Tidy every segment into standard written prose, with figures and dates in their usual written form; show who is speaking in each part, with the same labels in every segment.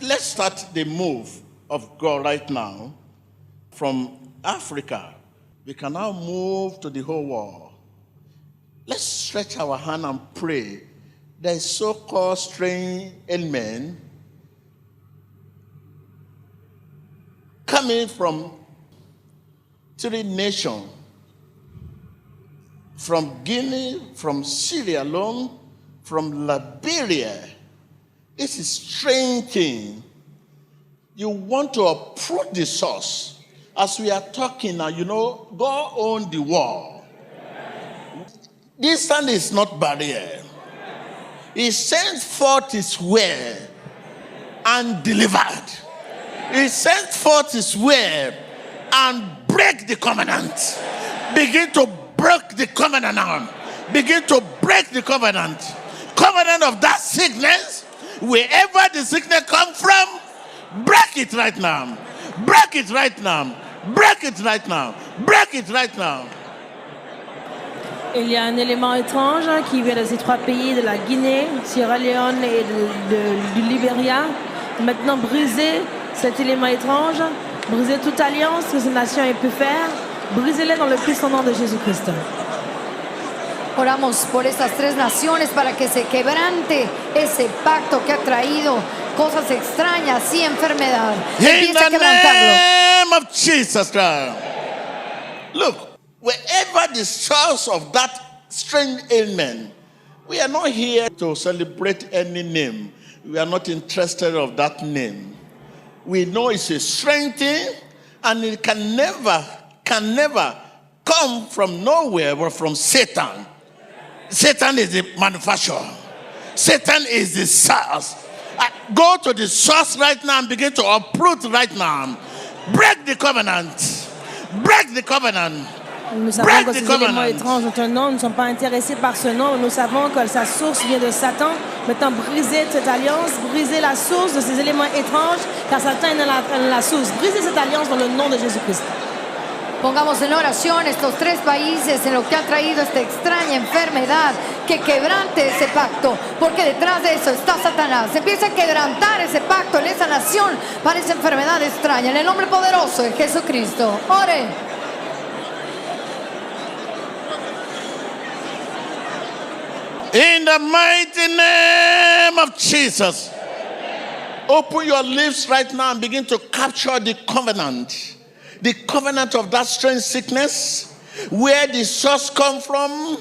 Speaker 1: let's start the move of God right now from Africa. We can now move to the whole world. Let's stretch our hand and pray. There is so-called strange ailment coming from 3 nations, from Guinea, from Sierra Leone, from Liberia. It's a strange thing. You want to approach the source. As we are talking now, God owns the world. Distance is not barrier. He sent forth his word and delivered. He sent forth his word and break the covenant. Begin to break the covenant now. Begin to break the covenant. Covenant of that sickness, wherever the sickness comes from, break it right now. Break it right now. Break it right now. Break it right now.
Speaker 2: Il y a un élément étrange qui vient de ces 3 pays, de la Guinée, Sierra Leone et du Libéria. Maintenant, brisez cet élément étrange, brisez toute alliance que cette nation ait pu faire, brisez-les dans le puissant nom de Jésus-Christ.
Speaker 3: Oramos por estas 3 naciones para que se quebrante ese pacto que ha traído cosas extrañas y enfermedad.
Speaker 1: In
Speaker 3: Empieza a
Speaker 1: the
Speaker 3: quebrantarlo.
Speaker 1: name of Jesus Christ. Look, wherever the source of that strange ailment, we are not here to celebrate any name. We are not interested of that name. We know it's a strange thing, and it can never come from nowhere but from Satan. Satan is the manufacturer. Satan is the source. Go to the source right now and begin to uproot right now. Break the covenant. Break the covenant.
Speaker 2: Nous savons que ces éléments étranges ont un nom, nous ne sommes pas intéressés par ce nom. Nous savons que sa source vient de Satan. Maintenant, brisez cette alliance, brisez la source de ces éléments étranges, car Satan est dans la source. Brisez cette alliance dans le nom de Jésus-Christ.
Speaker 3: Pongamos en oración estos 3 países en lo que ha traído esta extraña enfermedad, que quebrante ese pacto, porque detrás de eso está Satanás. Empieza a quebrantar ese pacto en esa nación para esa enfermedad extraña, en el nombre poderoso de Jesucristo. Ore.
Speaker 1: In the mighty name of Jesus, open your lips right now and begin to capture the covenant. The covenant of that strange sickness, where the source come from.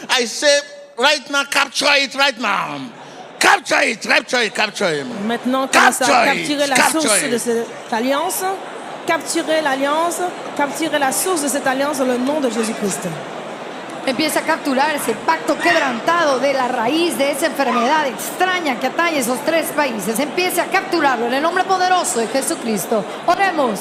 Speaker 1: I say right now, capture it right now. Capture it, capture it, capture it.
Speaker 2: Maintenant, commencez à capturer la source de cette alliance. Capturez l'alliance, capturez la source de cette alliance dans le nom de Jésus-Christ.
Speaker 3: Empieza a capturar ese pacto quebrantado de la raíz de esa enfermedad extraña que atañe esos 3 países. Empiece a capturarlo en el nombre poderoso de Jesucristo. Oremos.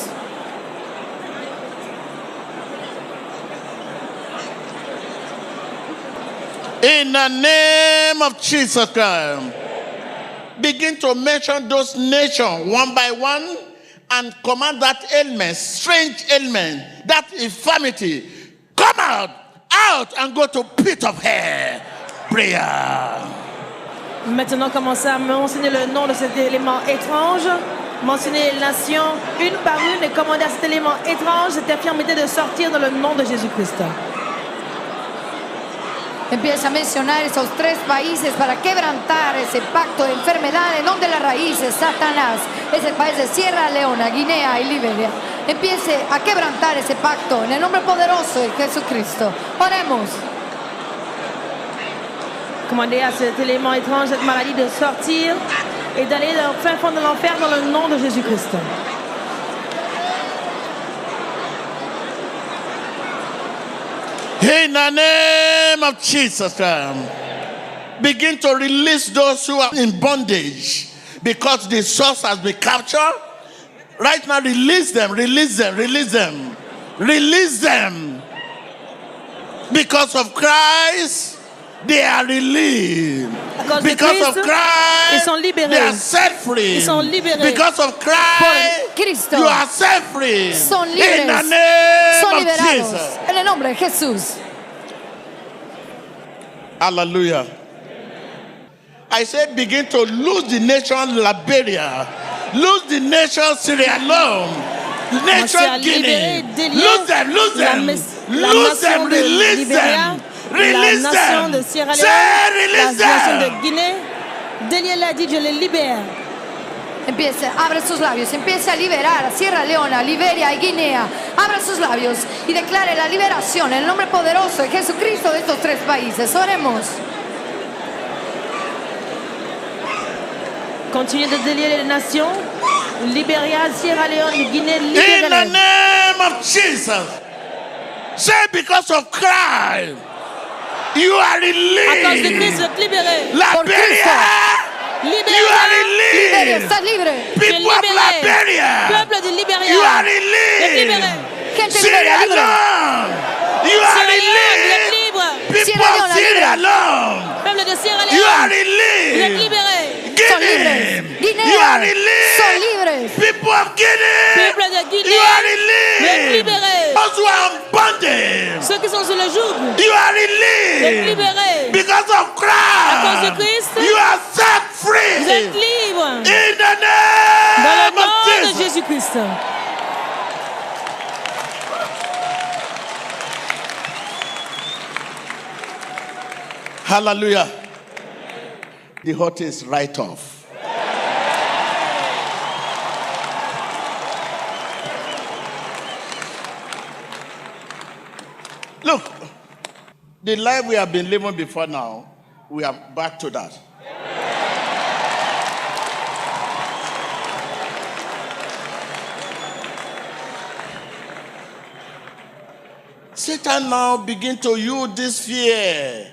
Speaker 1: In the name of Jesus Christ, begin to mention those nations one by one and command that ailment, strange ailment, that infirmity, come out and go to pit of hell. Prayer.
Speaker 2: Maintenant, commencez à mentionner le nom de cet élément étrange. Mentionnez les nations une par une et commandez à cet élément étrange, cette infirmité de sortir dans le nom de Jésus-Christ.
Speaker 3: Empieza a mencionar esos 3 países para quebrantar ese pacto de enfermedad en donde la raíz es Satanás. Es el país de Sierra Leona, Guinea y Liberia. Empiece a quebrantar ese pacto en el nombre poderoso de Jesucristo. Oremos.
Speaker 2: Commandez à cet élément étrange, cette maladie de sortir et d'aller au fin fond de l'enfer dans le nom de Jésus-Christ.
Speaker 1: In the name of Jesus Christ, begin to release those who are in bondage because the source has been captured. Right now, release them, release them, release them, release them. Because of Christ, they are released. Because of Christ,
Speaker 2: ils sont libérés.
Speaker 1: they are set free.
Speaker 2: Ils sont libérés.
Speaker 1: Because of Christ,
Speaker 3: Cristo,
Speaker 1: you are set free.
Speaker 3: son
Speaker 1: In
Speaker 3: libres,
Speaker 1: the name
Speaker 3: son
Speaker 1: of
Speaker 3: liberados
Speaker 1: Jesus.
Speaker 3: en el nombre de Jesús.
Speaker 1: Hallelujah. I said begin to lose the nation Liberia. Lose the nation Sierra Leone. Nation Guinea. Lose them.
Speaker 2: La nation de Libéria, la nation de Sierra Leone, la nation de Guinée. Déliez l'a dit, je les libère.
Speaker 3: Empiece, abre sus labios, empiece a liberar a Sierra Leona, Liberia y Guinea. Abra sus labios y declare la liberación en el nombre poderoso de Jesucristo de estos tres países. Oremos.
Speaker 2: Continuez de délier les nations. Libéria, Sierra Leone, Guinée,
Speaker 1: In the
Speaker 2: libérez-les.
Speaker 1: name of Jesus. Say because of Christ. You are
Speaker 2: À cause de
Speaker 1: released.
Speaker 2: Christ, vous êtes libérés.
Speaker 1: Liberia. You are
Speaker 3: Liberia,
Speaker 1: released.
Speaker 3: estás libre.
Speaker 1: People of Liberia.
Speaker 2: Peuple de Libéria.
Speaker 1: You are
Speaker 2: Vous êtes
Speaker 1: released.
Speaker 2: libérés.
Speaker 3: Gente
Speaker 1: Sierra
Speaker 3: libera, libre.
Speaker 1: Leone. You are
Speaker 2: Sierra Leone, vous êtes
Speaker 1: released.
Speaker 2: libres.
Speaker 1: People
Speaker 3: Sierra
Speaker 1: of
Speaker 3: Leone,
Speaker 1: Sierra Leone.
Speaker 2: Peuple de Sierra
Speaker 1: You are
Speaker 2: Leone, vous êtes
Speaker 1: released.
Speaker 2: libérés.
Speaker 3: Son
Speaker 1: Guinea.
Speaker 3: libres. Guinea.
Speaker 1: You are
Speaker 3: Son
Speaker 1: released.
Speaker 3: libres.
Speaker 1: People of Guinea.
Speaker 2: Peuple de Guinée,
Speaker 1: You are
Speaker 2: vous êtes
Speaker 1: released.
Speaker 2: libérés.
Speaker 1: Those who are in bondage.
Speaker 2: Ceux qui sont sur le joug,
Speaker 1: You are
Speaker 2: vous êtes
Speaker 1: released.
Speaker 2: libérés.
Speaker 1: Because of
Speaker 2: À cause de
Speaker 1: Christ.
Speaker 2: Christ,
Speaker 1: You are set
Speaker 2: vous êtes
Speaker 1: free.
Speaker 2: libres.
Speaker 1: In the
Speaker 2: Dans le
Speaker 1: name of
Speaker 2: nom de
Speaker 1: Jesus.
Speaker 2: Jésus-Christ.
Speaker 1: Hallelujah. The hot is right off. Look, the life we have been living before now, we are back to that. Satan now begin to use this fear.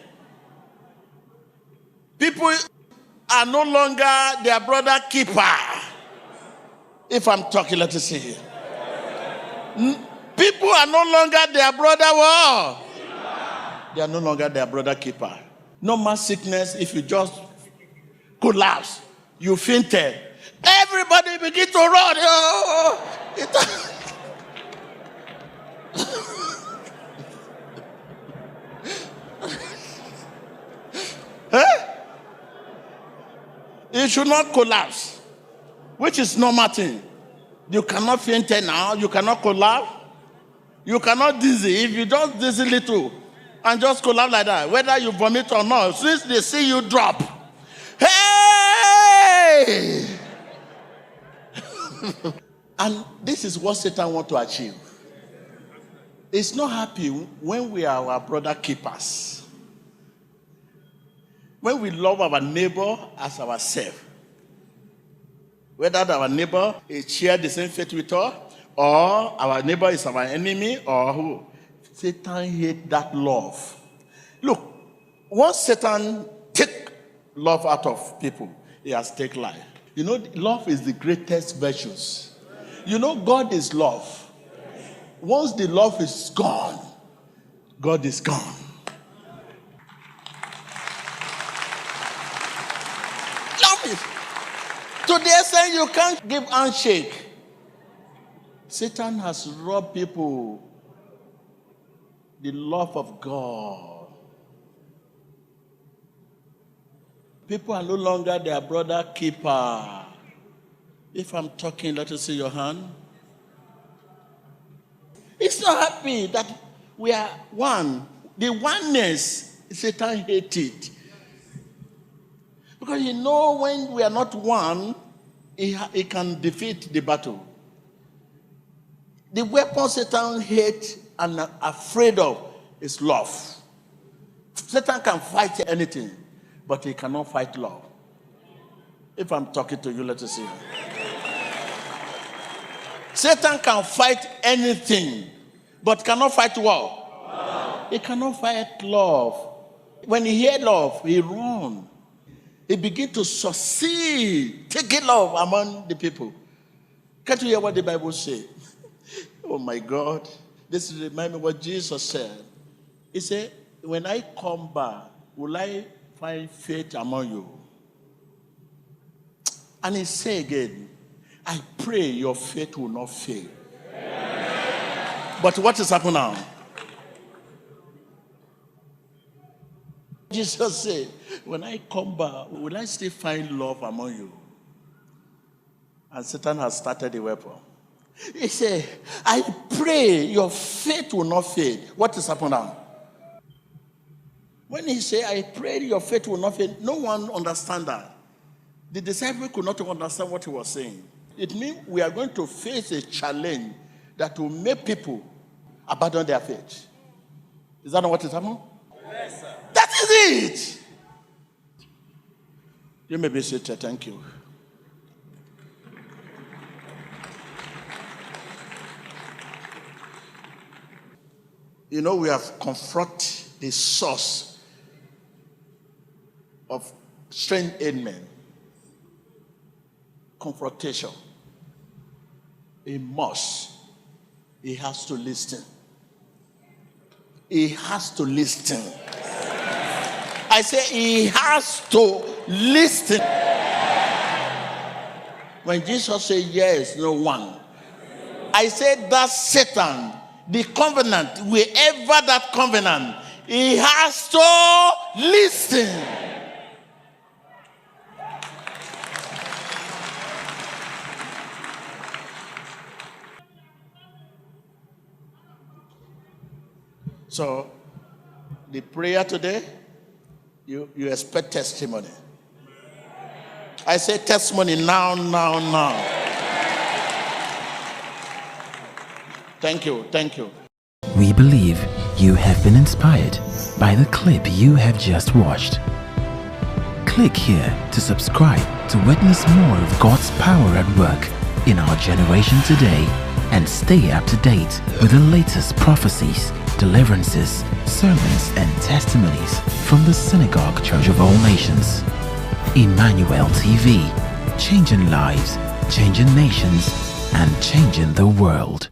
Speaker 1: People are no longer their brother keeper. If I'm talking, let us see here. People are no longer their brother what? They are no longer their brother keeper. No more sickness if you just collapse. You fainted. Everybody begin to run. You should not collapse, which is normal thing. You cannot faint now. You cannot collapse. You cannot dizzy. If you just dizzy little and just collapse like that, whether you vomit or not, since they see you drop, hey! And this is what Satan wants to achieve. It's not happy when we are our brother keepers. When we love our neighbor as ourselves, whether our neighbor is share the same faith with us, or our neighbor is our enemy, or who, Satan hates that love. Look, once Satan take love out of people, he has taken life. You know, love is the greatest virtues. You know, God is love. Once the love is gone, God is gone. Love it. To the extent you can't give handshake. Satan has robbed people the love of God. People are no longer their brother keeper. If I'm talking, let us see your hand. It's not happy that we are one. The oneness, Satan hates it. Because you know when we are not one, he can defeat the battle. The weapon Satan hates and afraid of is love. Satan can fight anything, but he cannot fight love. If I'm talking to you, let us see. Satan can fight anything, but cannot fight what? He cannot fight love. When he hears love, he runs. He begins to succeed, taking love among the people. Can't you hear what the Bible says? Oh my God. This reminds me what Jesus said. He said, when I come back, will I find faith among you? And he said again, I pray your faith will not fail. But what is happening now? Jesus said, when I come back, will I still find love among you? And Satan has started the weapon. He said, I pray your faith will not fail. What is happening now? When he said, I pray your faith will not fail, no one understands that. The disciple could not understand what he was saying. It means we are going to face a challenge that will make people abandon their faith. Is that not what is happening? Yes, sir. That is it. You may be seated. Thank you. You know, we have confronted the source of strange ailment. Confrontation. He has to listen. He has to listen. I say he has to listen. When Jesus said yes, no one. I said that's Satan. The covenant, wherever that covenant, he has to listen. So, the prayer today, you expect testimony. I say testimony now. Thank you.
Speaker 4: We believe you have been inspired by the clip you have just watched. Click here to subscribe to witness more of God's power at work in our generation today and stay up to date with the latest prophecies, deliverances, sermons, and testimonies from the Synagogue Church of All Nations. Emmanuel TV, changing lives, changing nations, and changing the world.